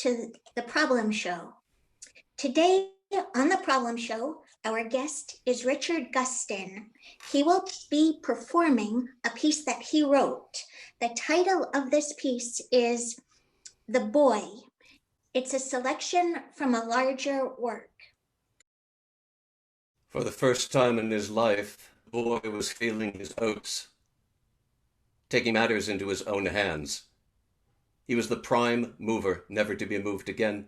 to The Problem Show. Today on The Problem Show, our guest is Richard Gustin. He will be performing a piece that he wrote. The title of this piece is The Boy. It's a selection from a larger work. For the first time in his life, the boy was feeling his oats, taking matters into his own hands. He was the prime mover, never to be moved again,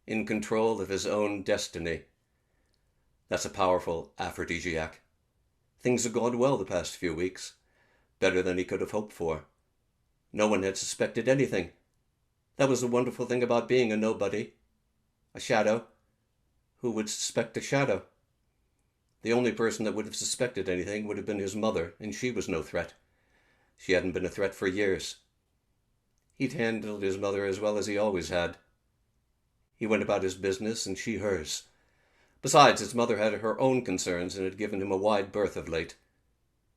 in control of his own destiny. That's a powerful aphrodisiac. Things had gone well the past few weeks, better than he could have hoped for. No one had suspected anything. That was the wonderful thing about being a nobody, a shadow. Who would suspect a shadow? The only person that would have suspected anything would have been his mother, and she was no threat. She hadn't been a threat for years. He'd handled his mother as well as he always had. He went about his business, and she hers. Besides, his mother had her own concerns and had given him a wide berth of late.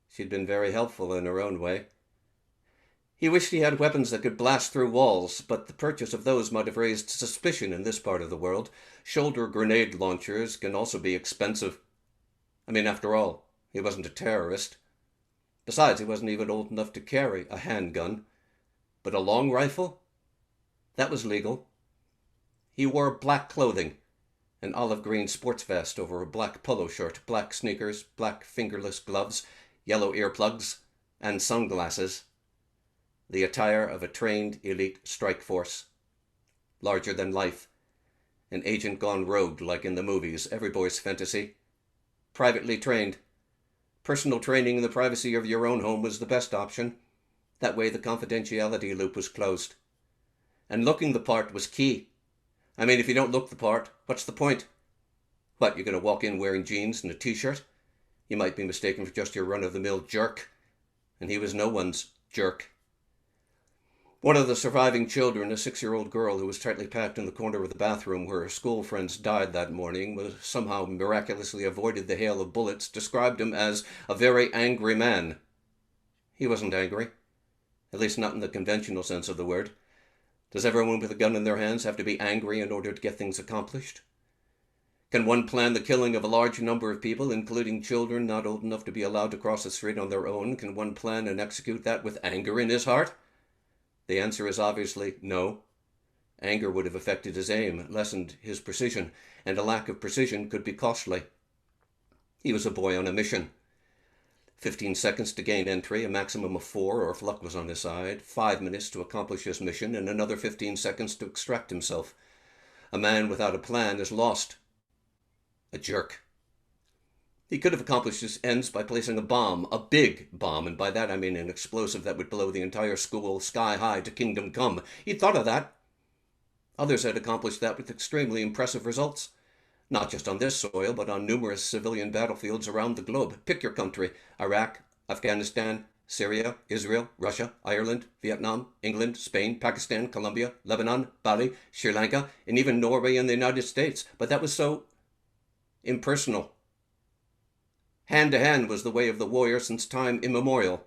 She'd been very helpful in her own way. He wished he had weapons that could blast through walls, but the purchase of those might have raised suspicion in this part of the world. Shoulder grenade launchers can also be expensive. After all, he wasn't a terrorist. Besides, he wasn't even old enough to carry a handgun. But a long rifle? That was legal. He wore black clothing, an olive green sports vest over a black polo shirt, black sneakers, black fingerless gloves, yellow earplugs, and sunglasses. The attire of a trained elite strike force. Larger than life. An agent gone rogue like in the movies, every boy's fantasy. Privately trained. Personal training in the privacy of your own home was the best option. That way the confidentiality loop was closed. And looking the part was key. If you don't look the part, what's the point? What, you're going to walk in wearing jeans and a t-shirt? You might be mistaken for just your run-of-the-mill jerk. And he was no one's jerk. One of the surviving children, a 6-year-old girl who was tightly packed in the corner of the bathroom where her school friends died that morning, was somehow miraculously avoided the hail of bullets, described him as a very angry man. He wasn't angry. At least not in the conventional sense of the word. Does everyone with a gun in their hands have to be angry in order to get things accomplished? Can one plan the killing of a large number of people, including children not old enough to be allowed to cross the street on their own? Can one plan and execute that with anger in his heart? The answer is obviously no. Anger would have affected his aim, lessened his precision, and a lack of precision could be costly. He was a boy on a mission. 15 seconds to gain entry, a maximum of 4, or if luck was on his side, 5 minutes to accomplish his mission, and another 15 seconds to extract himself. A man without a plan is lost. A jerk. He could have accomplished his ends by placing a bomb, a big bomb, and by that I mean an explosive that would blow the entire school sky high to kingdom come. He'd thought of that. Others had accomplished that with extremely impressive results. Not just on this soil, but on numerous civilian battlefields around the globe. Pick your country: Iraq, Afghanistan, Syria, Israel, Russia, Ireland, Vietnam, England, Spain, Pakistan, Colombia, Lebanon, Bali, Sri Lanka, and even Norway and the United States. But that was so impersonal. Hand-to-hand was the way of the warrior since time immemorial.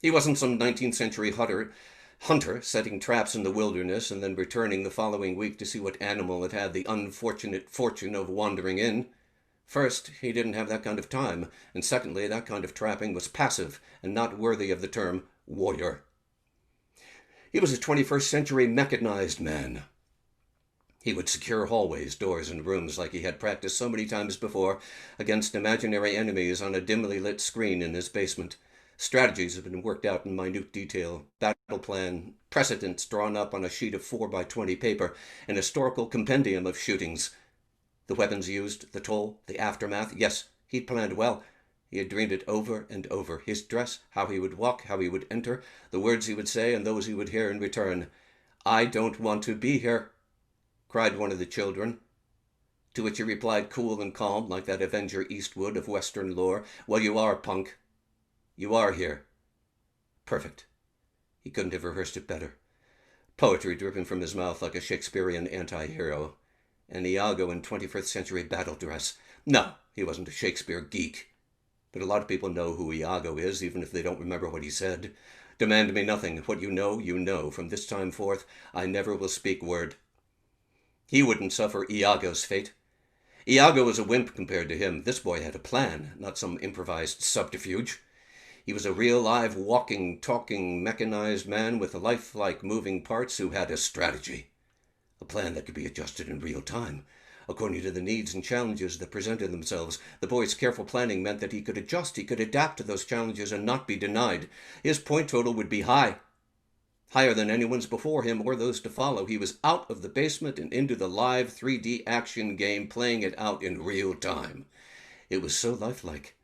He wasn't some 19th century hunter setting traps in the wilderness and then returning the following week to see what animal it had the unfortunate fortune of wandering in. First, he didn't have that kind of time, and secondly, that kind of trapping was passive and not worthy of the term warrior. He was a 21st century mechanized man. He would secure hallways, doors, and rooms like he had practiced so many times before against imaginary enemies on a dimly lit screen in his basement. Strategies have been worked out in minute detail, battle plan, precedents drawn up on a sheet of 4 by 20 paper, an historical compendium of shootings. The weapons used, the toll, the aftermath, yes, he'd planned well. He had dreamed it over and over. His dress, how he would walk, how he would enter, the words he would say, and those he would hear in return. "I don't want to be here," cried one of the children, to which he replied cool and calm, like that Avenger Eastwood of Western lore, "Well, you are, punk. You are here." Perfect. He couldn't have rehearsed it better. Poetry dripping from his mouth like a Shakespearean anti-hero. An Iago in 21st century battle dress. No, he wasn't a Shakespeare geek. But a lot of people know who Iago is, even if they don't remember what he said. Demand me nothing. What you know, you know. From this time forth, I never will speak word. He wouldn't suffer Iago's fate. Iago was a wimp compared to him. This boy had a plan, not some improvised subterfuge. He was a real, live, walking, talking, mechanized man with lifelike moving parts who had a strategy. A plan that could be adjusted in real time, according to the needs and challenges that presented themselves. The boy's careful planning meant that he could adjust, he could adapt to those challenges and not be denied. His point total would be high, higher than anyone's before him or those to follow. He was out of the basement and into the live 3D action game, playing it out in real time. It was so lifelike.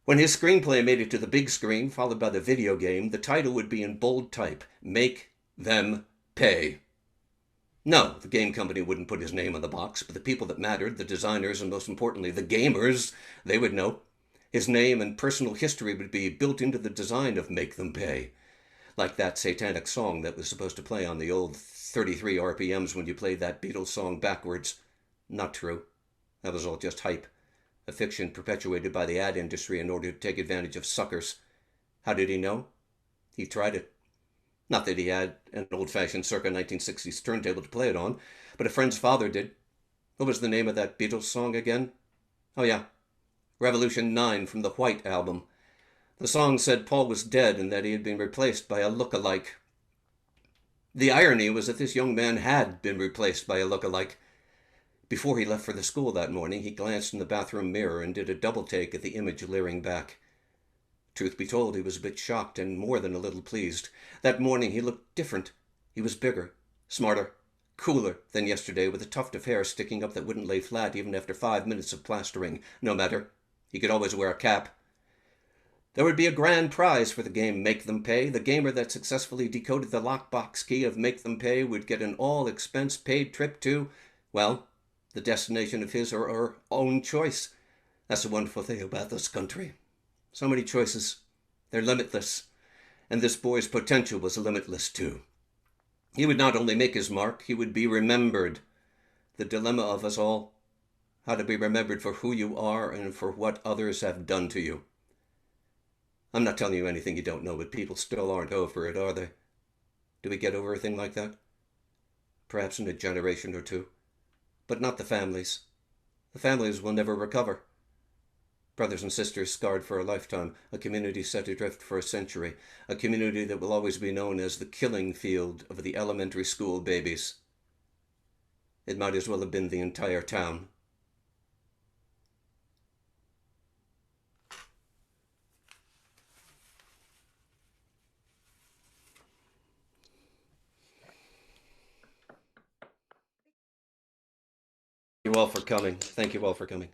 When his screenplay made it to the big screen, followed by the video game, the title would be in bold type: Make Them Pay. No, the game company wouldn't put his name on the box, but the people that mattered, the designers, and most importantly, the gamers, they would know. His name and personal history would be built into the design of Make Them Pay. Like that satanic song that was supposed to play on the old 33 RPMs when you played that Beatles song backwards. Not true. That was all just hype. A fiction perpetuated by the ad industry in order to take advantage of suckers. How did he know? He tried it. Not that he had an old-fashioned circa 1960s turntable to play it on, but a friend's father did. What was the name of that Beatles song again? Oh yeah, Revolution 9 from the White Album. The song said Paul was dead and that he had been replaced by a look-alike. The irony was that this young man had been replaced by a look-alike. Before he left for the school that morning, he glanced in the bathroom mirror and did a double-take at the image leering back. Truth be told, he was a bit shocked and more than a little pleased. That morning he looked different. He was bigger, smarter, cooler than yesterday, with a tuft of hair sticking up that wouldn't lay flat even after 5 minutes of plastering. No matter. He could always wear a cap. There would be a grand prize for the game Make Them Pay. The gamer that successfully decoded the lockbox key of Make Them Pay would get an all-expense-paid trip to, well, the destination of his or her own choice. That's the wonderful thing about this country. So many choices. They're limitless. And this boy's potential was limitless too. He would not only make his mark, he would be remembered. The dilemma of us all. How to be remembered for who you are and for what others have done to you. I'm not telling you anything you don't know, but people still aren't over it, are they? Do we get over a thing like that? Perhaps in a generation or two. But not the families. The families will never recover. Brothers and sisters scarred for a lifetime, a community set adrift for a century, a community that will always be known as the killing field of the elementary school babies. It might as well have been the entire town. Thank you all for coming. Thank you all for coming.